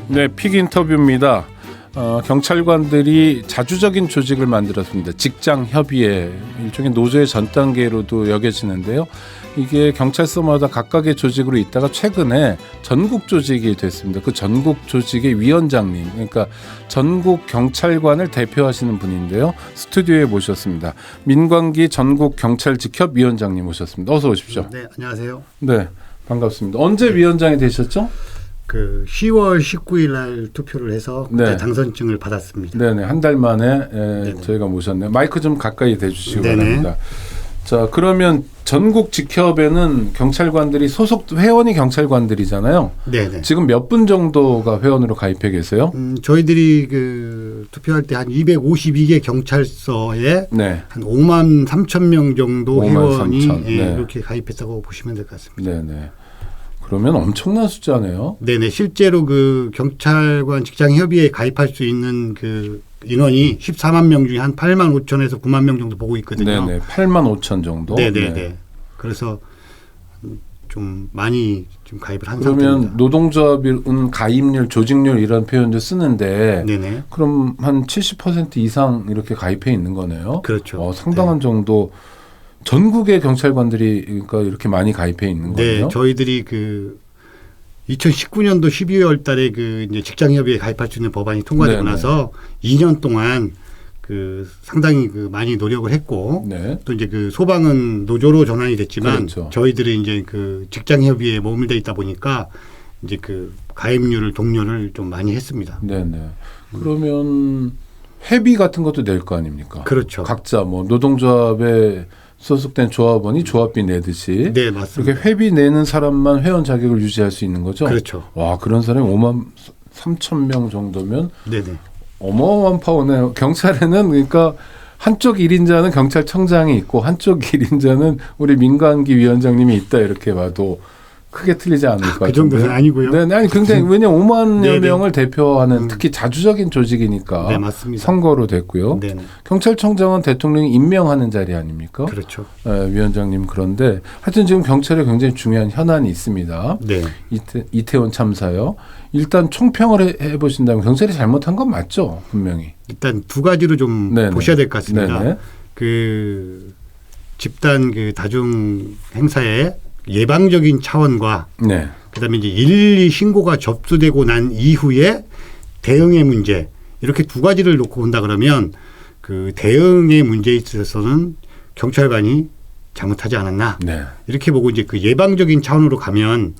네, 픽 인터뷰입니다. 경찰관들이 자주적인 조직을 만들었습니다. 직장협의회, 일종의 노조의 전 단계로도 여겨지는데요. 이게 경찰서마다 각각의 조직으로 있다가 최근에 전국 조직이 됐습니다. 그 전국 조직의 위원장님, 그러니까 전국 경찰관을 대표하시는 분인데요. 스튜디오에 모셨습니다. 민광기 전국 경찰직협 위원장님 모셨습니다. 어서 오십시오. 네, 안녕하세요. 네, 반갑습니다. 언제 위원장이 되셨죠? 10월 19일 날 투표를 해서 네. 당선증을 받았습니다. 네네, 한 달 만에 저희가 모셨네요. 마이크 좀 가까이 대주시기 바랍니다. 자, 그러면 전국 직협에는 경찰관들이 소속 회원이 경찰관들이잖아요. 네네. 지금 몇 분 정도가 회원으로 가입해 계세요? 저희들이 투표할 때 한 252개 경찰서에 네. 한 5만 3천 명 정도 5만 회원이 3천, 네. 이렇게 가입했다고 보시면 될 것 같습니다. 네네. 그러면 엄청난 숫자네요. 네네. 실제로 경찰관 직장협의회에 가입할 수 있는 인원이 14만 명 중에 한 8만 5천에서 9만 명 정도 보고 있거든요. 네네. 8만 5천 정도. 네네네. 네. 그래서 좀 많이 좀 가입을 한 그러면 상태입니다. 노동조합은 가입률, 조직률 이런 표현도 쓰는데 네네. 그럼 한 70% 이상 이렇게 가입해 있는 거네요. 그렇죠. 상당한 정도 전국의 경찰관들이 그러니까 이렇게 많이 가입해 있는 거예요. 네, 저희들이 2019년도 12월 달에 이제 직장협의회에 가입할 수 있는 법안이 통과되고 네네. 나서 2년 동안 상당히 많이 노력을 했고 네. 또 이제 소방은 노조로 전환이 됐지만 그렇죠. 저희들이 이제 직장협의회에 머물러 있다 보니까 이제 가입률을 독려를 좀 많이 했습니다. 네네. 그러면 회비 같은 것도 낼 거 아닙니까? 그렇죠. 각자 노동조합에 소속된 조합원이 조합비 내듯이 네, 맞습니다. 이렇게 회비 내는 사람만 회원 자격을 유지할 수 있는 거죠? 그렇죠. 와, 그런 사람이 5만 3천 명 정도면 네네. 어마어마한 파워네요. 경찰에는 그러니까 한쪽 1인자는 경찰청장이 있고 한쪽 1인자는 우리 민광기 위원장님이 있다 이렇게 봐도 크게 틀리지 않을 것 같아요. 그 정도는 아니고요. 네, 아니 굉장히 왜냐면 5만여 네네. 명을 대표하는 특히 자주적인 조직이니까 네, 맞습니다. 선거로 됐고요. 네네. 경찰청장은 대통령이 임명하는 자리 아닙니까? 그렇죠. 위원장님 그런데 하여튼 지금 경찰에 굉장히 중요한 현안이 있습니다. 네. 이태원 참사요. 일단 총평을 해보신다면 경찰이 잘못한 건 맞죠? 분명히. 일단 두 가지로 좀 네네. 보셔야 될 것 같습니다. 네네. 집단 다중 행사의 예방적인 차원과 네. 그다음에 이제 112 신고가 접수되고 난 이후에 대응의 문제 이렇게 두 가지를 놓고 본다 그러면 대응의 문제에 있어서는 경찰관이 잘못하지 않았나 네. 이렇게 보고 이제 예방적인 차원으로 가면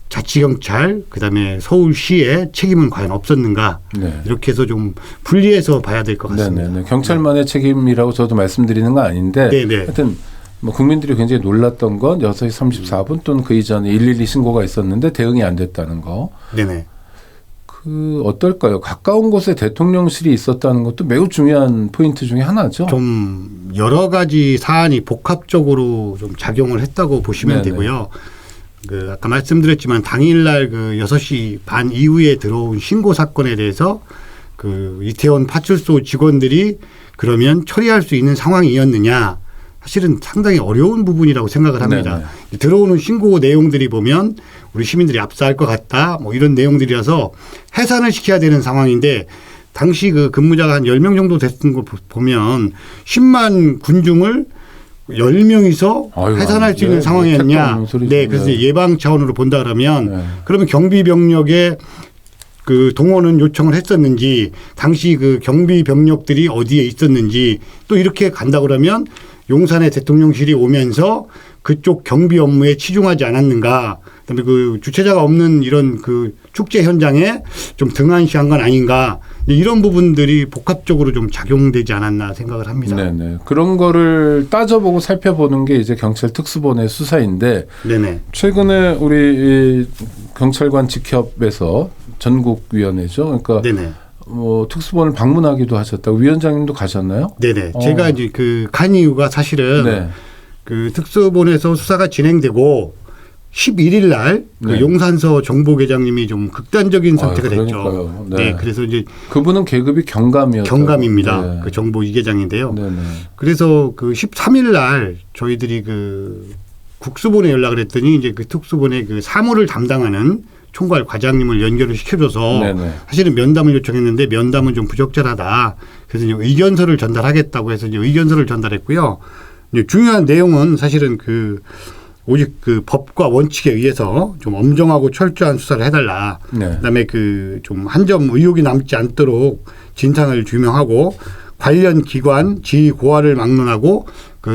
자치경찰 그다음에 서울시의 책임은 과연 없었는가 네. 이렇게 해서 좀 분리해서 봐야 될 것 같습니다. 네네. 경찰만의 책임이라고 저도 말씀드리는 건 아닌데 네네. 하여튼 국민들이 굉장히 놀랐던 건 6시 34분 또는 그 이전에 112 신고가 있었는데 대응이 안 됐다는 거. 네네. 어떨까요? 가까운 곳에 대통령실이 있었다는 것도 매우 중요한 포인트 중에 하나죠. 좀 여러 가지 사안이 복합적으로 좀 작용을 했다고 보시면 네네. 되고요. 아까 말씀드렸지만 당일날 6시 반 이후에 들어온 신고 사건에 대해서 이태원 파출소 직원들이 그러면 처리할 수 있는 상황이었느냐. 사실은 상당히 어려운 부분이라고 생각을 합니다. 네네. 들어오는 신고 내용들이 보면 우리 시민들이 압사할 것 같다. 이런 내용들이라서 해산을 시켜야 되는 상황인데 당시 근무자가 한 10명 정도 됐던 걸 보면 10만 군중을 10명이서 해산할 수 있는 상황이었냐. 네. 그래서 예방 차원으로 본다 그러면 경비 병력의 동원은 요청을 했었는지 당시 경비 병력들이 어디에 있었는지 또 이렇게 간다 그러면 용산의 대통령실이 오면서 그쪽 경비 업무에 치중하지 않았는가. 그다음에 주최자가 없는 이런 축제 현장에 좀 등한시한 건 아닌가. 이런 부분들이 복합적으로 좀 작용되지 않았나 생각을 합니다. 네네. 그런 거를 따져보고 살펴보는 게 이제 경찰 특수본의 수사인데 네네. 최근에 우리 경찰관 직협에서 전국위원회죠. 그러니까 네네. 특수본을 방문하기도 하셨다고 위원장님도 가셨나요? 네네. 제가 이제 간 이유가 사실은 네. 특수본에서 수사가 진행되고 11일 날 네. 용산서 정보계장님이 좀 극단적인 선택을 그러니까요. 했죠. 네. 그래서 이제 그분은 계급이 경감이었죠. 경감입니다. 네. 정보 이계장인데요. 네네. 그래서 13일 날 저희들이 국수본에 연락을 했더니 이제 특수본의 사무를 담당하는 총괄 과장님을 연결을 시켜줘서 네네. 사실은 면담을 요청했는데 면담은 좀 부적절하다. 그래서 이제 의견서를 전달하겠다고 해서 이제 의견서를 전달했고요. 이제 중요한 내용은 사실은 오직 법과 원칙에 의해서 좀 엄정하고 철저한 수사를 해달라. 네. 그다음에 좀 한 점 의혹이 남지 않도록 진상을 규명하고 관련 기관 지휘 고하를 막론하고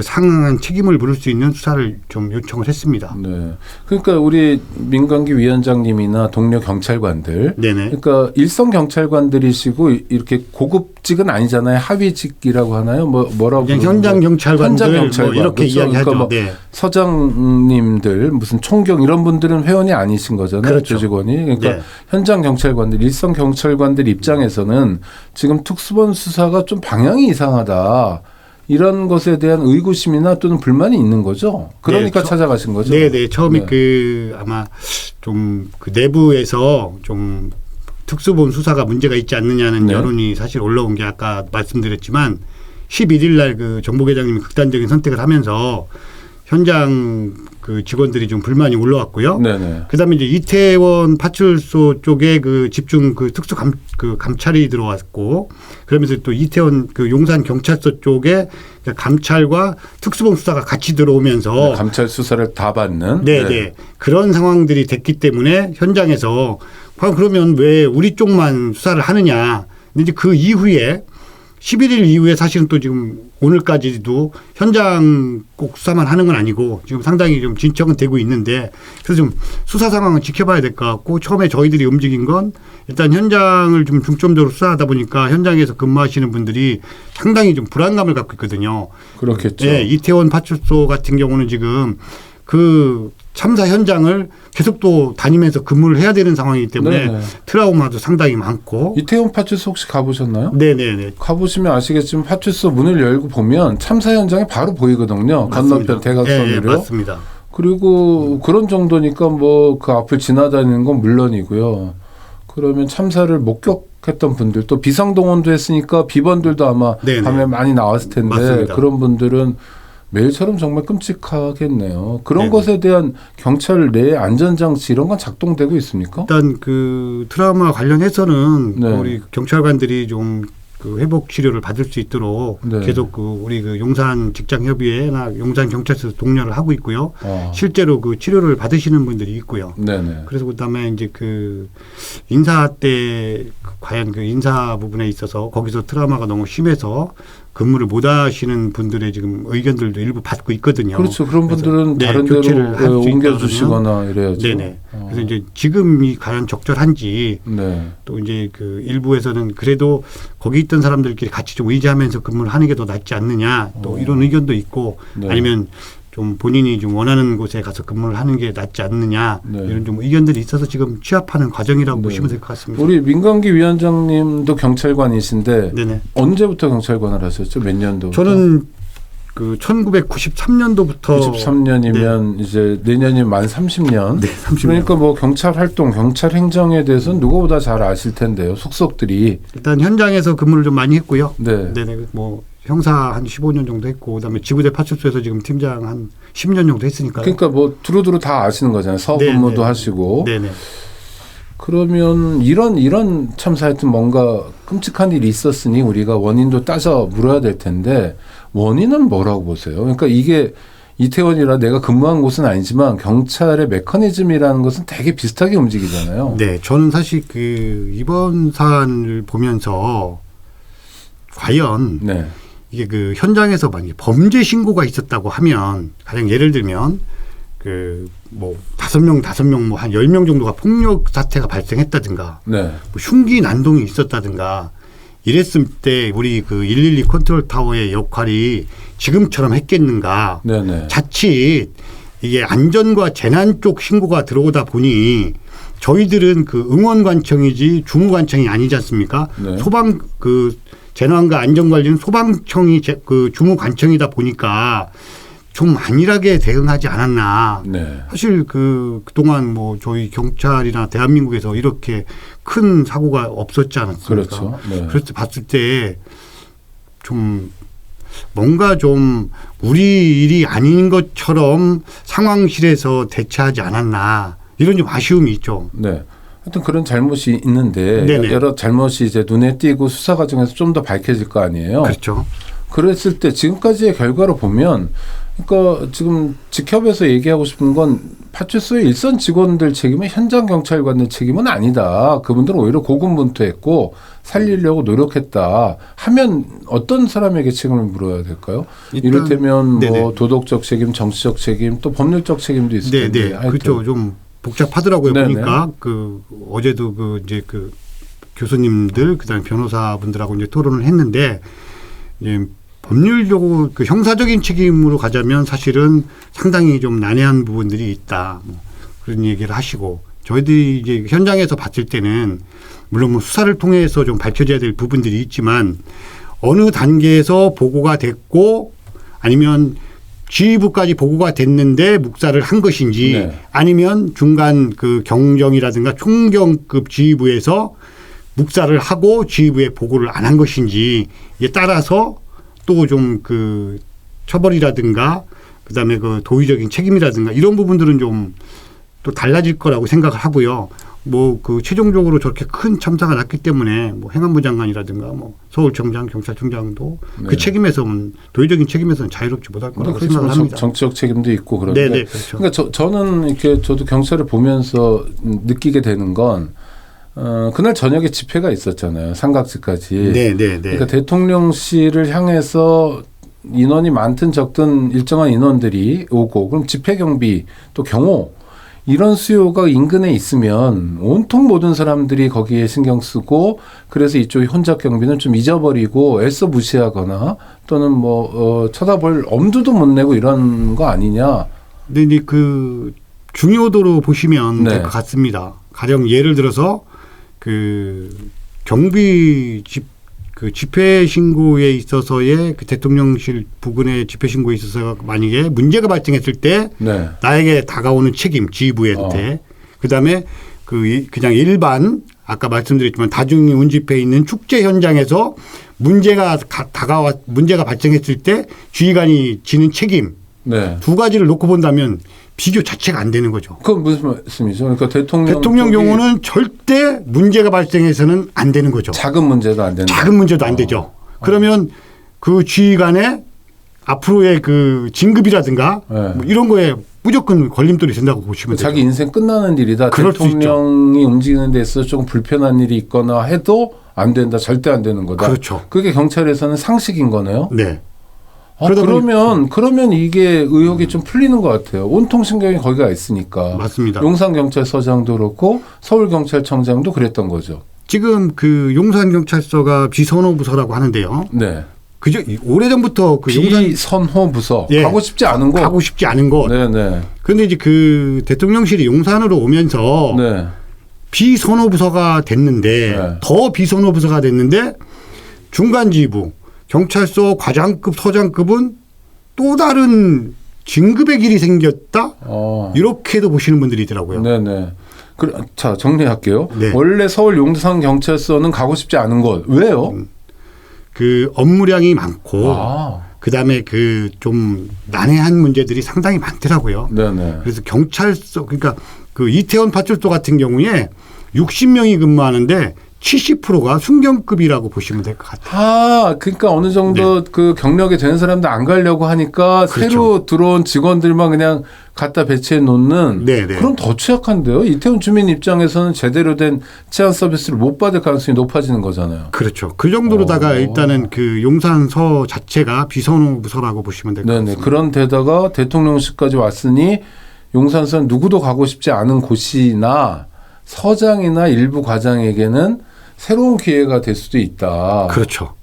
상응한 책임을 물을 수 있는 수사를 좀 요청을 했습니다. 네. 그러니까 우리 민강기 위원장님이나 동료 경찰관들, 네네. 그러니까 일선 경찰관들이시고 이렇게 고급직은 아니잖아요. 하위직이라고 하나요? 뭐라고? 그냥 현장 경찰관들 현장 경찰관. 이렇게 그렇죠? 이야기하죠. 그러니까 네. 서장님들 무슨 총경 이런 분들은 회원이 아니신 거잖아요. 그렇죠. 조직원이. 그러니까 네. 현장 경찰관들, 일선 경찰관들 입장에서는 지금 특수본 수사가 좀 방향이 이상하다. 이런 것에 대한 의구심이나 또는 불만이 있는 거죠. 그러니까 네, 찾아가신 거죠. 네네. 처음에 네. 아마 좀 내부에서 좀 특수본 수사가 문제가 있지 않느냐는 네. 여론이 사실 올라온 게 아까 말씀드렸지만 11일 날 정보계장님이 극단적인 선택을 하면서 현장 직원들이 좀 불만이 올라왔고요. 네네. 그다음에 이제 이태원 파출소 쪽에 집중 특수 감찰이 들어왔고, 그러면서 또 이태원 용산 경찰서 쪽에 감찰과 특수본 수사가 같이 들어오면서 네, 감찰 수사를 다 받는. 네네. 네. 그런 상황들이 됐기 때문에 현장에서 그러면 왜 우리 쪽만 수사를 하느냐. 근데 이제 그 이후에 11일 이후에 사실은 또 지금 오늘까지도 현장 꼭 수사만 하는 건 아니고 지금 상당히 좀 진척은 되고 있는데, 그래서 좀 수사 상황은 지켜봐야 될 것 같고, 처음에 저희들이 움직인 건 일단 현장을 좀 중점적으로 수사하다 보니까 현장에서 근무하시는 분들이 상당히 좀 불안감을 갖고 있거든요. 그렇겠죠. 네, 이태원 파출소 같은 경우는 지금 참사 현장을 계속 또 다니면서 근무를 해야 되는 상황이기 때문에 네네. 트라우마도 상당히 많고. 이태원 파출소 혹시 가보셨나요? 네네네. 가보시면 아시겠지만 파출소 문을 열고 보면 참사 현장이 바로 보이거든요. 맞습니다. 건너편 대각선으로. 네, 맞습니다. 그리고 그런 정도니까 그 앞을 지나다니는 건 물론이고요. 그러면 참사를 목격했던 분들, 또 비상동원도 했으니까 비번들도 아마 네네. 밤에 많이 나왔을 텐데 맞습니다. 그런 분들은 매일처럼 정말 끔찍하겠네요. 그런 네네. 것에 대한 경찰 내 안전장치 이런 건 작동되고 있습니까? 일단 트라우마 관련해서는 네. 우리 경찰관들이 좀 회복 치료를 받을 수 있도록 네. 계속 우리 용산 직장협의회나 용산 경찰서 독려를 하고 있고요. 실제로 치료를 받으시는 분들이 있고요. 네네. 그래서 그다음에 이제 인사 때 과연 인사 부분에 있어서 거기서 트라우마가 너무 심해서 근무를 못 하시는 분들의 지금 의견들도 일부 받고 있거든요. 그렇죠. 그런 분들은 네, 다른 교체를 할 데로 수 옮겨주시거나 이래야죠. 네네. 그래서 이제 지금이 과연 적절한지 네. 또 이제 일부에서는 그래도 거기 있던 사람들끼리 같이 좀 의지하면서 근무를 하는 게 더 낫지 않느냐 또 이런 의견도 있고 네. 아니면 좀 본인이 좀 원하는 곳에 가서 근무를 하는 게 낫지 않느냐 네. 이런 좀 의견들이 있어서 지금 취합하는 과정이라고 네. 보시면 될 것 같습니다. 우리 민강기 위원장님도 경찰관이신데 네네. 언제부터 경찰관을 하셨죠? 몇 년도? 저는 1993년도부터 93년이면 이제 내년이 만 30년. 네, 30년. 그러니까 경찰 활동, 경찰 행정에 대해서는 누구보다 잘 아실 텐데요. 속속들이. 일단 현장에서 근무를 좀 많이 했고요. 네. 네네. 형사 한 15년 정도 했고 그다음에 지구대 파출소에서 지금 팀장 한 10년 정도 했으니까요. 그러니까 두루두루 다 아시는 거잖아요. 서업 네네. 근무도 하시고. 네네. 그러면 이런 참사 하여튼 뭔가 끔찍한 일이 있었으니 우리가 원인도 따져 물어야 될 텐데 원인은 뭐라고 보세요? 그러니까 이게 이태원이라 내가 근무한 곳은 아니지만 경찰의 메커니즘이라는 것은 되게 비슷하게 움직이잖아요. 네, 저는 사실 이번 사안을 보면서 과연 네. 이게 현장에서 만약에 범죄 신고가 있었다고 하면 가령 예를 들면 5명 한 10명 정도가 폭력 사태가 발생했다든가 네. 흉기 난동이 있었다든가 이랬을 때 우리 112 컨트롤 타워의 역할이 지금처럼 했겠는가. 네네. 자칫 이게 안전과 재난 쪽 신고가 들어오다 보니 저희들은 응원관청이지 주무관청이 아니지 않습니까? 네. 재난과 안전관리는 소방청이 주무관청이다 보니까 좀 안일하게 대응하지 않았나. 네. 사실 그동안 저희 경찰이나 대한민국에서 이렇게 큰 사고가 없었지 않았습니까? 그렇죠. 네. 그래서 봤을 때 좀 뭔가 좀 우리 일이 아닌 것처럼 상황실에서 대처하지 않았나. 이런 좀 아쉬움이 있죠. 네. 하여튼 그런 잘못이 있는데 네네. 여러 잘못이 이제 눈에 띄고 수사 과정에서 좀 더 밝혀질 거 아니에요. 그렇죠. 그랬을 때 지금까지의 결과로 보면 그러니까 지금 직협에서 얘기하고 싶은 건 파출소의 일선 직원들 책임은 현장 경찰관들 책임은 아니다. 그분들은 오히려 고군분투했고 살리려고 노력했다 하면 어떤 사람에게 책임을 물어야 될까요? 이를테면 네네. 뭐 도덕적 책임, 정치적 책임, 또 법률적 책임도 있을 텐데. 네네. 하여튼. 그렇죠. 좀 복잡하더라고요. 네네. 보니까 그 어제도 그 이제 그 교수님들 그다음에 변호사분들하고 이제 토론을 했는데 이제 법률적으로 그 형사적인 책임으로 가자면 사실은 상당히 좀 난해한 부분들이 있다. 뭐 그런 얘기를 하시고 저희들이 이제 현장에서 봤을 때는 물론 뭐 수사를 통해서 좀 밝혀져야 될 부분들이 있지만 어느 단계에서 보고가 됐고 아니면 지휘부까지 보고가 됐는데 묵살을 한 것인지 네. 아니면 중간 그 경정이라든가 총경급 지휘부에서 묵살을 하고 지휘부에 보고를 안 한 것인지에 따라서 또 좀 그 처벌이라든가 그다음에 그 도의적인 책임이라든가 이런 부분들은 좀 또 달라질 거라고 생각을 하고요. 뭐 그 최종적으로 저렇게 큰 참사가 났기 때문에 뭐 행안부 장관이라든가 뭐 서울청장, 경찰청장도 네. 그 책임에서는 도의적인 책임에서는 자유롭지 못할 거라고 그렇죠. 생각을 합니다. 정치적 책임도 있고 그런데 네네, 그렇죠. 그러니까 저는 이렇게 저도 경찰을 보면서 느끼게 되는 건 그날 저녁에 집회가 있었잖아요. 상각지까지. 네네네. 그러니까 대통령실을 향해서 인원이 많든 적든 일정한 인원들이 오고 그럼 집회 경비 또 경호 이런 수요가 인근에 있으면 온통 모든 사람들이 거기에 신경 쓰고 그래서 이쪽이 혼잡 경비는 좀 잊어버리고 애써 무시하거나 또는 뭐 쳐다볼 엄두도 못 내고 이런 거 아니냐. 근데 이제 그 중요도로 보시면 네. 될 것 같습니다. 가령 예를 들어서 그 경비 그 집회 신고에 있어서의 그 대통령실 부근의 집회 신고에 있어서 만약에 문제가 발생했을 때 네. 나에게 다가오는 책임 지휘부한테 그다음에 그냥 일반 아까 말씀드렸지만 다중이 운집해 있는 축제 현장에서 문제가 발생했을 때 지휘관이 지는 책임 네. 두 가지를 놓고 본다면 비교 자체가 안 되는 거죠. 그건 무슨 말씀이죠? 그러니까 대통령 경우는 절대 문제가 발생해서는 안 되는 거죠. 작은 문제도 안 된다. 작은 문제도 안 되죠. 그러면 그 지휘관의 앞으로의 그 진급이라든가 네. 뭐 이런 거에 무조건 걸림돌이 된다고 보시면 돼요. 자기 인생 끝나는 일이다. 그럴 수 대통령이 움직이는 데 있어서 조금 불편한 일이 있거나 해도 안 된다. 절대 안 되는 거다. 그렇죠. 그게 경찰에서는 상식인 거네요. 네. 그러면 이게 의혹이 좀 풀리는 것 같아요. 온통 신경이 거기가 있으니까. 맞습니다. 용산경찰서장도 그렇고 서울경찰청장도 그랬던 거죠. 지금 그 용산경찰서가 비선호부서라고 하는데요. 네. 그저 오래전부터 그 용산 비선호부서 예. 가고 싶지 않은 곳. 가고 싶지 않은 곳. 네네. 그런데 이제 그 대통령실이 용산으로 오면서 네. 비선호부서가 됐는데 네. 더 비선호부서가 됐는데 중간지휘부 경찰서 과장급 서장급은 또 다른 진급의 길이 생겼다 이렇게도 보시는 분들이 있더라고요. 네네. 자 정리할게요. 네. 원래 서울 용산경찰서는 가고 싶지 않은 곳. 왜요? 그 업무량이 많고 아. 그다음에 그 좀 난해한 문제들이 상당히 많더라고요. 네네. 그래서 경찰서 그러니까 그 이태원 파출소 같은 경우에 60명이 근무하는데 70%가 순경급이라고 보시면 될 것 같아요. 아, 그러니까 어느 정도 그 경력이 되는 사람들 안 가려고 하니까 그렇죠. 새로 들어온 직원들만 그냥 갖다 배치해 놓는 네네. 그럼 더 취약한데요. 이태원 주민 입장에서는 제대로 된 치안 서비스를 못 받을 가능성이 높아지는 거잖아요. 그렇죠. 그 정도로다가 일단은 그 용산서 자체가 비선호부서라고 보시면 될 것 네네. 같습니다. 그런 데다가 대통령실까지 왔으니 용산서는 누구도 가고 싶지 않은 곳이나 서장이나 일부 과장에게는 새로운 기회가 될 수도 있다. 그렇죠.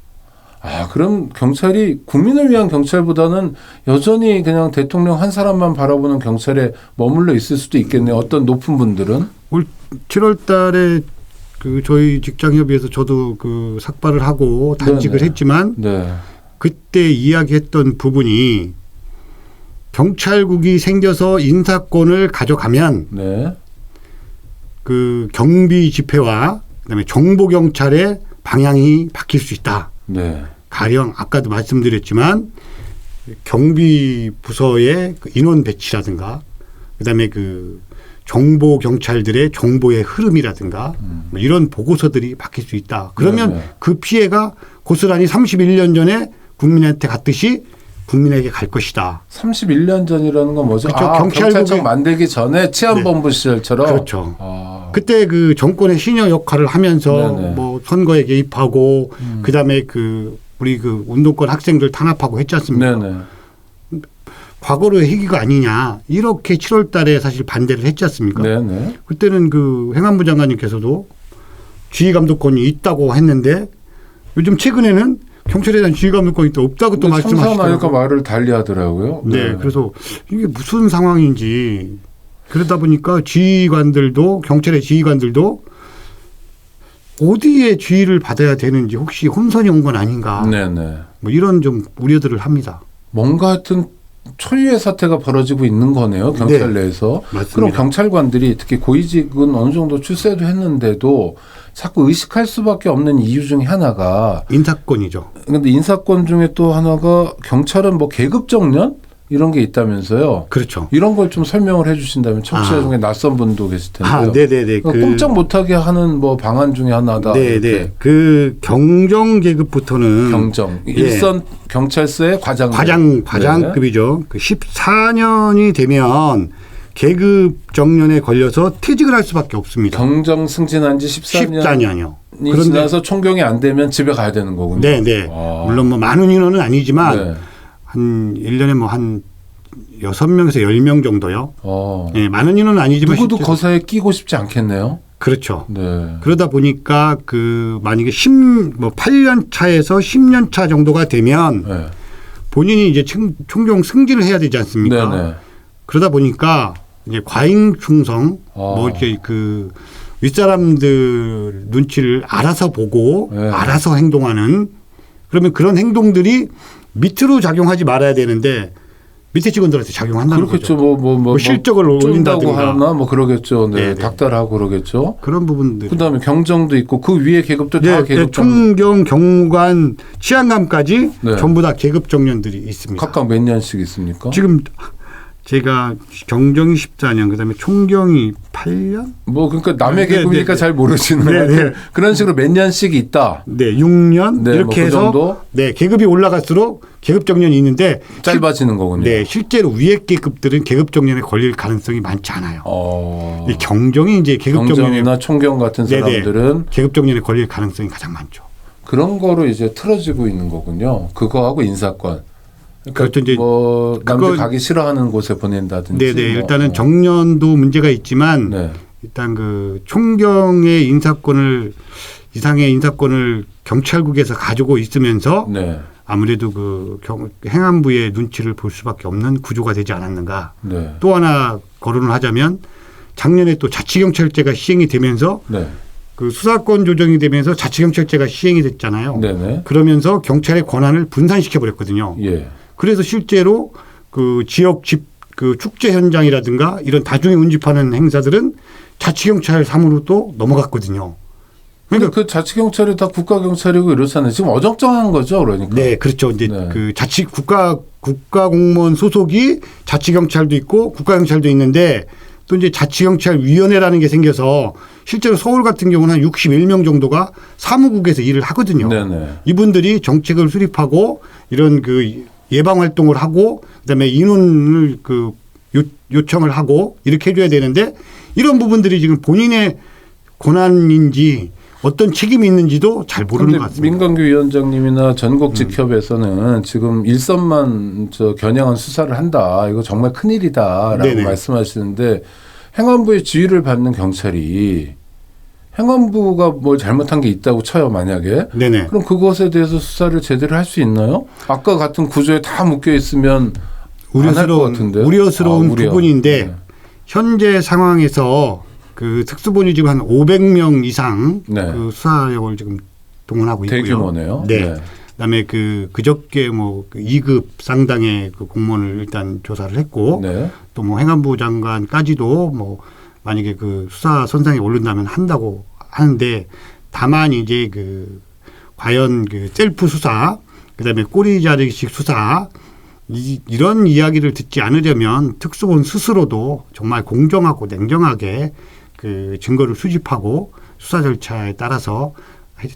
아, 그럼 경찰이 국민을 위한 경찰보다는 여전히 그냥 대통령 한 사람만 바라보는 경찰에 머물러 있을 수도 있겠네요. 어떤 높은 분들은. 올 7월 달에 그 저희 직장협의회에서 저도 그 삭발을 하고 단직을 네네. 했지만 네. 그때 이야기했던 부분이 경찰국이 생겨서 인사권을 가져가면 네. 그 경비 집회와 그다음에 정보 경찰의 방향이 바뀔 수 있다. 네. 가령 아까도 말씀드렸지만 경비 부서의 그 인원 배치라든가 그다음에 그 정보 경찰들의 정보의 흐름이라든가 뭐 이런 보고서들이 바뀔 수 있다. 그러면 네네. 그 피해가 고스란히 31년 전에 국민한테 갔듯이 국민에게 갈 것이다. 31년 전이라는 건 뭐죠? 그렇죠. 경찰청 만들기 전에 치안본부 시절처럼. 그렇죠. 아. 그때 그 정권의 신여 역할을 하면서 네네. 뭐 선거에 개입하고 그다음에 그 우리 그 운동권 학생들 탄압하고 했지 않습니까? 네네. 과거로의 희귀가 아니냐 이렇게 7월 달에 사실 반대를 했지 않습니까? 네네. 그때는 그 행안부 장관님께서도 지휘감독권이 있다고 했는데 요즘 최근에는 경찰에 대한 지휘감독권이 또 없다고 또 참사나니까 말씀하시더라고요. 말을 달리하더라고요. 네, 그래서 이게 무슨 상황인지 그러다 보니까 지휘관들도 경찰의 지휘관들도 어디에 지휘를 받아야 되는지 혹시 혼선이 온 건 아닌가 네네. 뭐 이런 좀 우려들을 합니다. 뭔가 하여튼 초유의 사태가 벌어지고 있는 거네요. 경찰 네, 내에서. 맞습니다. 그럼 경찰관들이 특히 고위직은 어느 정도 출세도 했는데도 자꾸 의식할 수밖에 없는 이유 중에 하나가 인사권이죠. 근데 인사권 중에 또 하나가 경찰은 뭐 계급 정년 이런 게 있다면서요. 그렇죠. 이런 걸 좀 설명을 해 주신다면 청취자 아. 중에 낯선 분도 계실 텐데요. 아, 네네네. 그러니까 꼼짝 못하게 하는 뭐 방안 중에 하나다. 네네. 이렇게. 그 경정 계급부터는 경정. 예. 일선 경찰서의 과장. 과장급이죠. 그 14년이 되면 계급 정년에 걸려서 퇴직을 할 수밖에 없습니다. 경정 승진한 지 14년이 14년이요. 지나서 총경이 안 되면 집에 가야 되는 거군요. 네네. 아. 물론 뭐 많은 인원은 아니지만 네. 한 1년에 뭐 한 6명에서 10명 정도요. 네, 많은 인원은 아니지만 누구도 실제로. 거사에 끼고 싶지 않겠네요. 그렇죠. 네. 그러다 보니까 그 만약에 8년 차에서 10년 차 정도가 되면 네. 본인이 이제 총경 승진을 해야 되지 않습니까? 네네. 그러다 보니까 이제 과잉 충성 뭐 이렇게 그 윗사람들 눈치를 알아서 보고 네. 알아서 행동하는 그러면 그런 행동들이 밑으로 작용하지 말아야 되는데 밑에 직원들한테 작용한다는 그렇겠죠. 거죠. 뭐 실적을 쫀다고 올린다든가 하나 뭐 그러겠죠. 네. 네네. 닥달하고 그러겠죠. 그런 부분들. 그다음에 경정도 있고 그 위에 계급도 다 계급 총경, 경무관, 치안감까지 네. 전부 다 계급 정년들이 있습니다. 각각 몇 년씩 있습니까? 지금 제가 경정이 14년, 그다음에 총경이 8년? 뭐 그러니까 남의 네, 계급이니까 네, 잘 모르시는 네, 것 같아요. 네. 그런 식으로 몇 년씩 있다. 네, 6년 네, 이렇게 뭐그 해서 정도? 네, 계급이 올라갈수록 계급 정년이 있는데 짧아지는 거군요. 네, 실제로 위에 계급들은 계급 정년에 걸릴 가능성이 많지 않아요. 이 경정이 이제 계급 정년에 경정이나 총경 같은 네네. 사람들은 계급 정년에 걸릴 가능성이 가장 많죠. 그런 거로 이제 틀어지고 있는 거군요. 그거하고 인사권. 그러니까 그렇죠. 이제 뭐 남들 그건- 가기 싫어하는 곳에 보낸다든지. 네, 네. 뭐. 일단은 정년도 문제가 있지만 네. 일단 그 총경의 인사권을 이상의 인사권을 경찰국에서 가지고 있으면서 네. 아무래도 그 행안부의 눈치를 볼 수밖에 없는 구조가 되지 않았는가. 네. 또 하나 거론을 하자면 작년에 또 자치경찰제가 시행이 되면서 네. 그 수사권 조정이 되면서 자치경찰제가 시행이 됐잖아요. 네네. 그러면서 경찰의 권한을 분산시켜 버렸거든요. 예. 그래서 실제로 그 지역 그 축제 현장이라든가 이런 다중에 운집하는 행사들은 자치경찰 사무로 또 넘어갔거든요. 그러니까 그 자치경찰이 다 국가경찰이고 이렇잖아요. 지금 어정쩡한 거죠, 그러니까. 네, 그렇죠. 이제 네. 그 국가공무원 소속이 자치경찰도 있고 국가경찰도 있는데 또 이제 자치경찰위원회라는 게 생겨서 실제로 서울 같은 경우는 한 61명 정도가 사무국에서 일을 하거든요. 네네. 이분들이 정책을 수립하고 이런 그 예방 활동을 하고 그다음에 인원을 그 요청을 하고 이렇게 해줘야 되는데 이런 부분들이 지금 본인의 권한인지 어떤 책임이 있는지도 잘 모르는 것 같습니다. 민강규 위원장님이나 전국직협에서는 지금 일선만 겨냥한 수사를 한다. 이거 정말 큰일이다라고 네네. 말씀하시는데 행안부의 지휘를 받는 경찰이 행안부가 뭘 잘못한 게 있다고 쳐요, 만약에. 네네. 그럼 그것에 대해서 수사를 제대로 할 수 있나요? 아까 같은 구조에 다 묶여 있으면 안 할 것 같은데요. 우려스러운 우려. 부분인데 네. 현재 상황에서 그 특수본이 지금 한 500명 이상 네. 그 수사력을 지금 동원하고 있고요. 대규모네요. 네. 그다음에 그저께 뭐 2급 상당의 그 공무원을 일단 조사를 했고 네. 또 뭐 행안부 장관까지도 뭐 만약에 그 수사 선상에 오른다면 한다고 하는데 다만 이제 그 과연 그 셀프 수사 그다음에 꼬리 자르기식 수사 이런 이야기를 듣지 않으려면 특수본 스스로도 정말 공정하고 냉정하게 그 증거를 수집하고 수사 절차에 따라서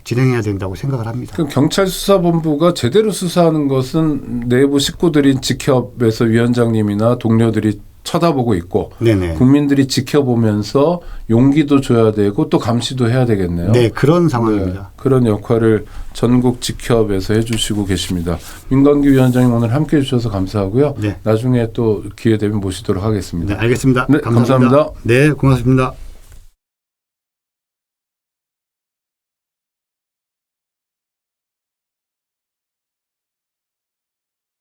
진행해야 된다고 생각을 합니다. 그럼 경찰 수사본부가 제대로 수사하는 것은 내부 식구들인 직협에서 위원장님이나 동료들이 쳐다보고 있고 네네. 국민들이 지켜보면서 용기도 줘야 되고 또 감시도 해야 되겠네요. 네, 그런 상황입니다. 네, 그런 역할을 전국 직협에서 해주시고 계십니다. 민광기 위원장님 오늘 함께해 주셔서 감사하고요. 네. 나중에 또 기회 되면 모시도록 하겠습니다. 네, 알겠습니다. 네, 감사합니다. 네, 고맙습니다.